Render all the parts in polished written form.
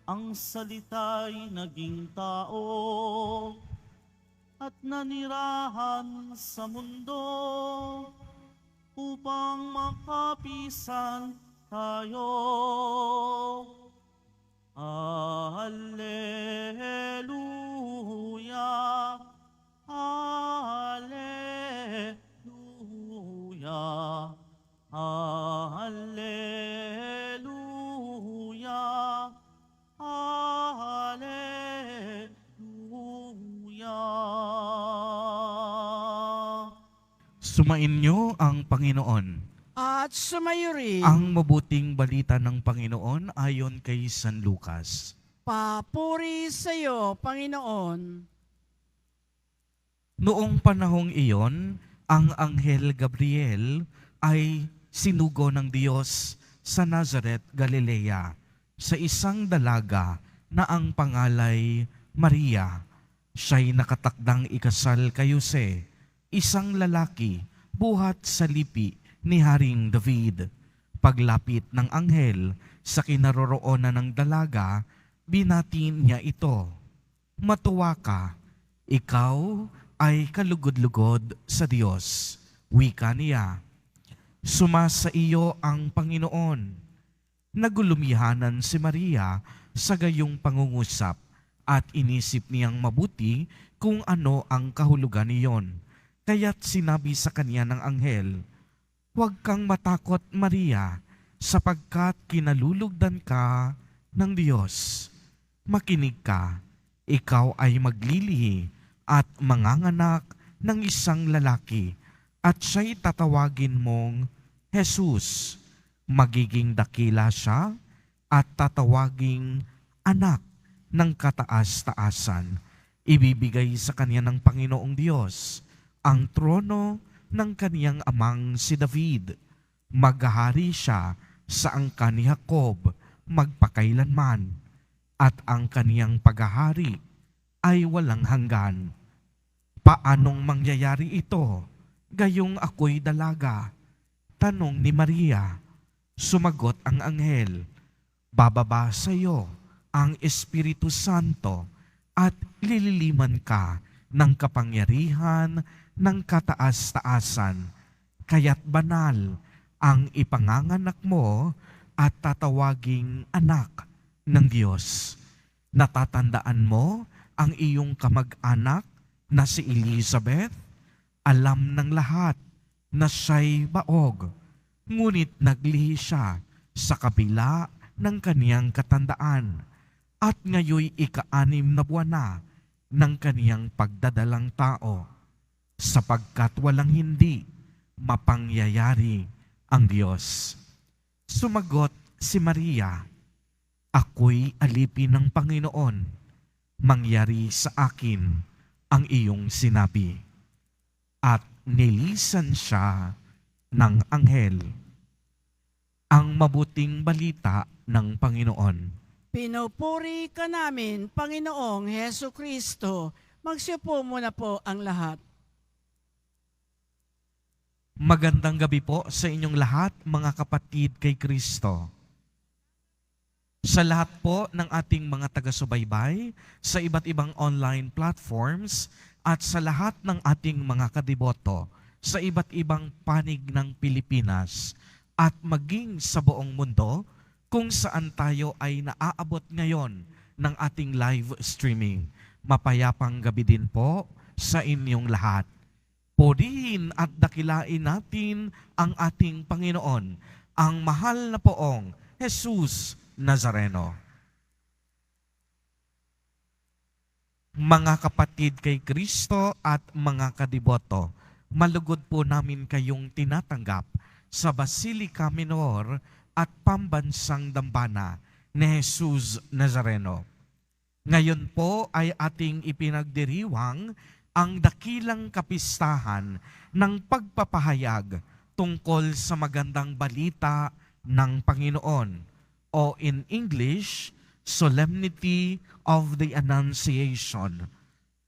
ang salita'y naging tao at nanirahan sa mundo upang makapisan tayo. Alleluia, Alleluia, Alleluia, Alleluia. Sumainyo ang Panginoon. At sumayo rin. Ang mabuting balita ng Panginoon ayon kay San Lucas. Papuri sa iyo, Panginoon. Noong panahong iyon, ang Anghel Gabriel ay sinugo ng Diyos sa Nazareth, Galilea, sa isang dalaga na ang pangalay Maria. Siya'y nakatakdang ikasal kay Jose, isang lalaki buhat sa lipi ni Haring David. Paglapit ng anghel sa kinaroroonan ng dalaga, binatin niya ito. Matuwa ka, ikaw ay kalugod-lugod sa Diyos. Wika niya, sumasa iyo ang Panginoon. Nagulumihanan si Maria sa gayong pangungusap at inisip niyang mabuti kung ano ang kahulugan niyon. Kaya't sinabi sa kanya ng anghel, huwag kang matakot, Maria, sapagkat kinalulugdan ka ng Diyos. Makinig ka, ikaw ay maglilihi at manganganak ng isang lalaki, at siya'y tatawagin mong Jesus. Magiging dakila siya at tatawaging anak ng kataas-taasan. Ibibigay sa kanya ng Panginoong Diyos ang trono ng kaniyang amang si David. Maghahari siya sa angkan ni Jacob magpakailanman, at ang kaniyang paghahari ay walang hanggan. Paanong mangyayari ito? Gayong ako'y dalaga. Tanong ni Maria. Sumagot ang anghel, bababa sa iyo ang Espiritu Santo at lililiman ka ng kapangyarihan ng kataas-taasan, kaya't banal ang ipanganganak mo at tatawaging anak ng Diyos. Natatandaan mo ang iyong kamag-anak na si Elizabeth? Alam ng lahat na siya'y baog, ngunit naglihi siya sa kabila ng kaniyang katandaan, at ngayoy ika-6 na buwan na ng kaniyang pagdadalang tao, sapagkat walang hindi mapangyayari ang Diyos. Sumagot si Maria, ako'y alipin ng Panginoon, mangyari sa akin ang iyong sinabi. At nilisan siya ng anghel. Ang mabuting balita ng Panginoon. Pinupuri ka namin, Panginoong Heso Kristo. Magsiupo muna po ang lahat. Magandang gabi po sa inyong lahat, mga kapatid kay Kristo. Sa lahat po ng ating mga taga-subaybay sa iba't ibang online platforms at sa lahat ng ating mga kadiboto sa iba't ibang panig ng Pilipinas at maging sa buong mundo kung saan tayo ay naaabot ngayon ng ating live streaming. Mapayapang gabi din po sa inyong lahat. Purihin at dakilain natin ang ating Panginoon, ang mahal na poong Jesus Nazareno. Mga kapatid kay Kristo at mga kadiboto, malugod po namin kayong tinatanggap sa Basilica Minor at Pambansang Dambana ni Jesus Nazareno. Ngayon po ay ating ipinagdiriwang ang dakilang kapistahan ng pagpapahayag tungkol sa magandang balita ng Panginoon, o in English, Solemnity of the Annunciation.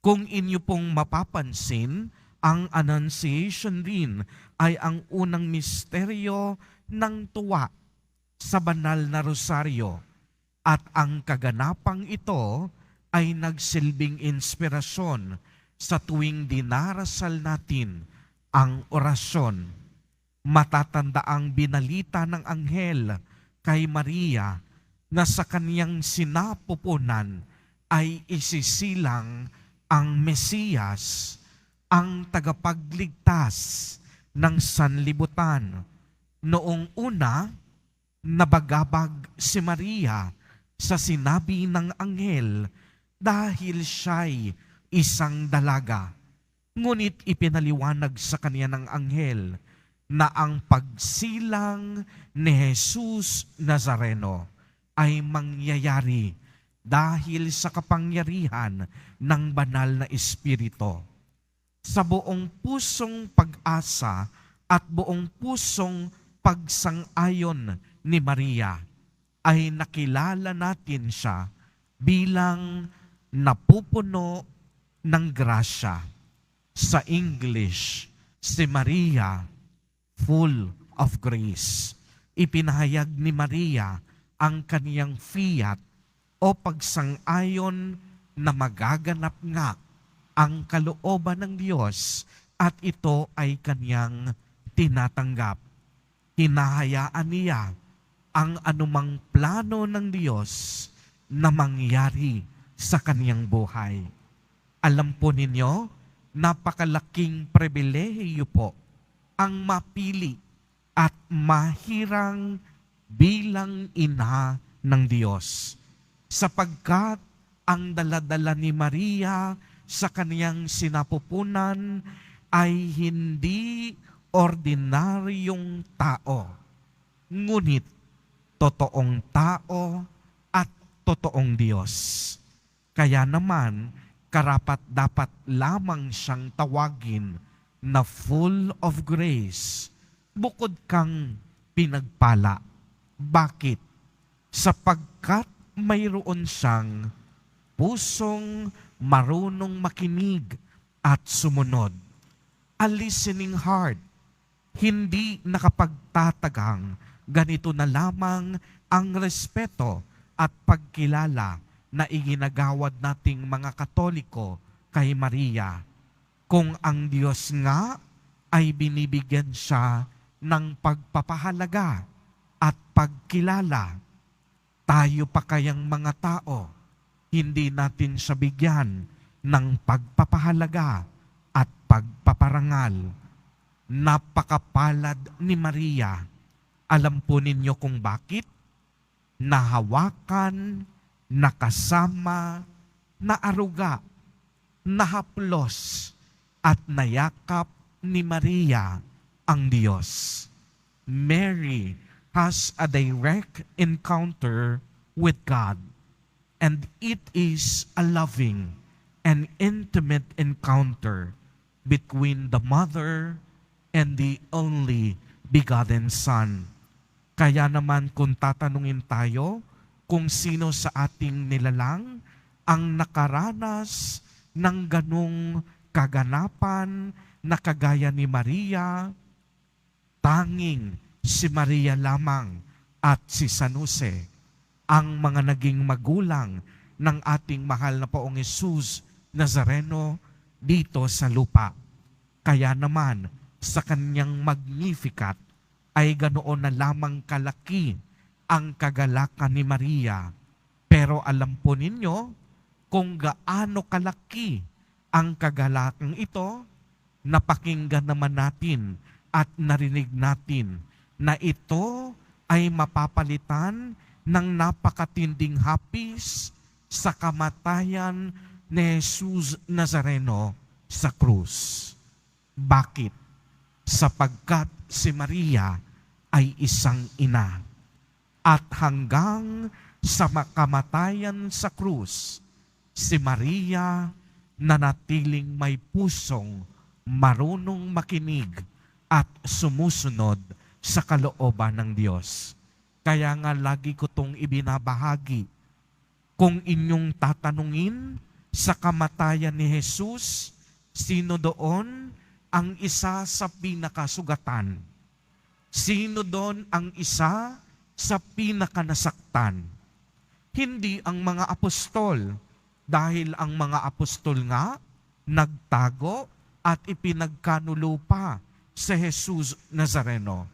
Kung inyo pong mapapansin, ang Annunciation din ay ang unang misteryo ng tuwa sa banal na rosaryo. at ang kaganapang ito ay nagsilbing inspirasyon sa tuwing dinarasal natin ang orasyon. Matatanda ang binalita ng anghel kay Maria na sa kaniyang sinapupunan ay isisilang ang Mesiyas, ang tagapagligtas ng sanlibutan. Noong una, nabagabag si Maria sa sinabi ng anghel dahil siya'y isang dalaga. Ngunit ipinaliwanag sa kanya ng anghel na ang pagsilang ni Jesus Nazareno ay mangyayari dahil sa kapangyarihan ng banal na Espiritu. Sa buong pusong pag-asa at buong pusong pagsang-ayon ni Maria, ay nakilala natin siya bilang napupuno ng grasya. Sa English, si Maria, full of grace. Ipinahayag ni Maria ang kaniyang fiat o pagsang-ayon na magaganap nga ang kalooban ng Diyos at ito ay kaniyang tinatanggap. Hinahayaan niya ang anumang plano ng Diyos na mangyari sa kaniyang buhay. Alam po ninyo, napakalaking pribilehiyo po ang mapili at mahirang bilang ina ng Diyos. Sapagkat ang daladala ni Maria sa kaniyang sinapupunan ay hindi ordinaryong tao, ngunit totoong tao at totoong Diyos. Kaya naman, karapat-dapat lamang siyang tawagin na full of grace, bukod kang pinagpala. Bakit? Sapagkat mayroon siyang pusong marunong makinig at sumunod. A listening heart, hindi nakapagtatagang ganito na lamang ang respeto at pagkilala na iginagawad nating mga Katoliko kay Maria. Kung ang Diyos nga ay binibigyan siya ng pagpapahalaga at pagkilala, tayo pa kayang mga tao, hindi natin siya bigyan ng pagpapahalaga at pagpaparangal. Napakapalad ni Maria. Alam po ninyo kung bakit? Nahawakan, nakasama, naaruga, nahaplos, at nayakap ni Maria ang Diyos. Mary has a direct encounter with God, and it is a loving and intimate encounter between the mother and the only begotten Son. Kaya naman kung tatanungin tayo kung sino sa ating nilalang ang nakaranas ng ganung kaganapan na kagaya ni Maria, tanging si Maria lamang at si San Jose, ang mga naging magulang ng ating mahal na Poong Jesus Nazareno dito sa lupa. Kaya naman, sa kanyang Magnificat ay ganoon na lamang kalaki ang kagalakan ni Maria. Pero alam po ninyo kung gaano kalaki ang kagalakan ito, napakinggan naman natin at narinig natin na ito ay mapapalitan ng napakatinding hapis sa kamatayan ni Jesus Nazareno sa krus. Bakit? Sapagkat si Maria ay isang ina. At hanggang sa kamatayan sa krus, si Maria nanatiling may pusong marunong makinig at sumusunod sa kalooban ng Diyos. Kaya nga lagi ko itong ibinabahagi. Kung inyong tatanungin sa kamatayan ni Jesus, sino doon ang isa sa pinakasugatan? Sino doon ang isa sa pinakanasaktan? hindi ang mga apostol. Dahil ang mga apostol nga nagtago at ipinagkanulupa si Jesus Nazareno.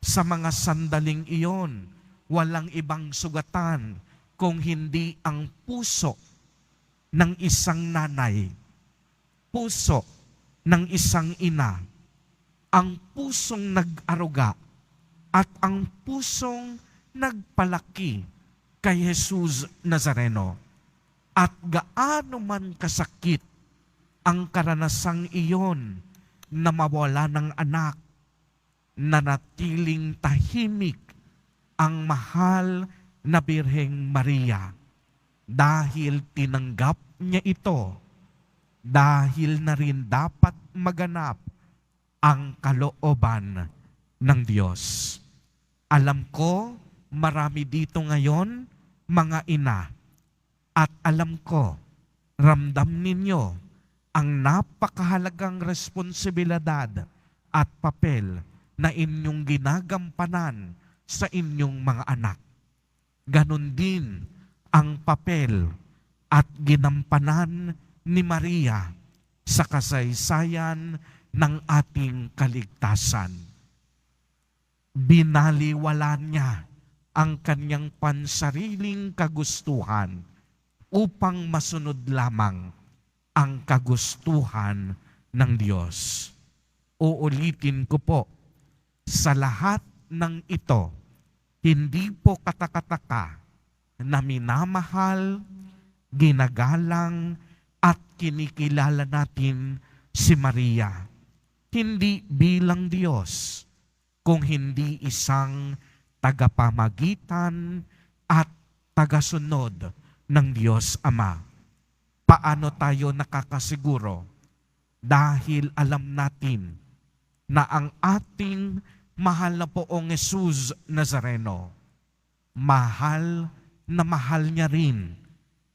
Sa mga sandaling iyon, walang ibang sugatan kung hindi ang puso ng isang nanay, puso ng isang ina, ang pusong nag-aruga at ang pusong nagpalaki kay Jesus Nazareno. At gaano man kasakit ang karanasang iyon na mawala ng anak, nanatiling tahimik ang mahal na Birheng Maria dahil tinanggap niya ito, dahil na rin dapat maganap ang kalooban ng Diyos. Alam ko, marami dito ngayon, mga ina, at alam ko, ramdam ninyo ang napakahalagang responsibilidad at papel na inyong ginagampanan sa inyong mga anak. Ganon din ang papel at ginampanan ni Maria sa kasaysayan ng ating kaligtasan. Binaliwala niya ang kanyang pansariling kagustuhan upang masunod lamang ang kagustuhan ng Diyos. Uulitin ko po, sa lahat ng ito, hindi po katakataka na minamahal, ginagalang, at kinikilala natin si Maria. Hindi bilang Diyos, kung hindi isang tagapamagitan at tagasunod ng Diyos Ama. Paano tayo nakakasiguro? Dahil alam natin na ang ating mahal na Poong Jesus Nazareno, mahal niya rin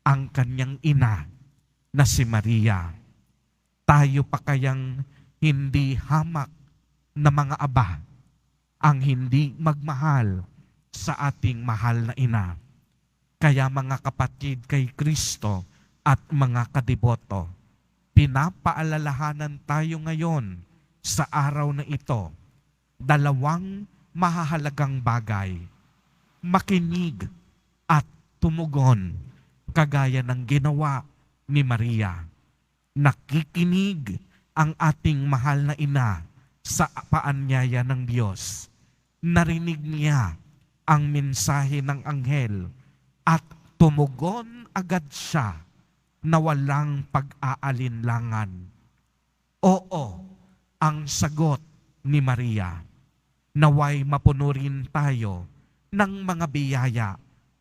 ang kanyang ina na si Maria. Tayo pa kayang hindi hamak na mga aba ang hindi magmahal sa ating mahal na ina. Kaya mga kapatid kay Kristo at mga kadiboto, pinapaalalahanan tayo ngayon sa araw na ito, dalawang mahahalagang bagay. Makinig at tumugon, kagaya ng ginawa ni Maria. Nakikinig ang ating mahal na ina sa paanyaya ng Diyos. Narinig niya ang mensahe ng anghel at tumugon agad siya na walang pag-aalinlangan. Oo, ang sagot ni Maria. Naway mapuno rin tayo ng mga biyaya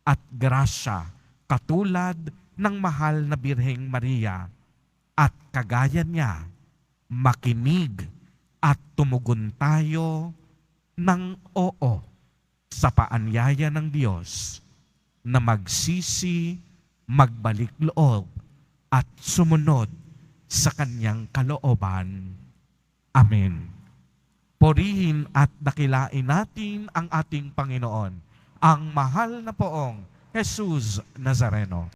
at grasya katulad ng mahal na Birheng Maria at kagaya niya, makinig at tumugon tayo ng oo sa paanyaya ng Diyos na magsisi, magbalik loob at sumunod sa kanyang kalooban. Amen. Purihin at dakilain natin ang ating Panginoon, ang mahal na Poong Jesus Nazareno.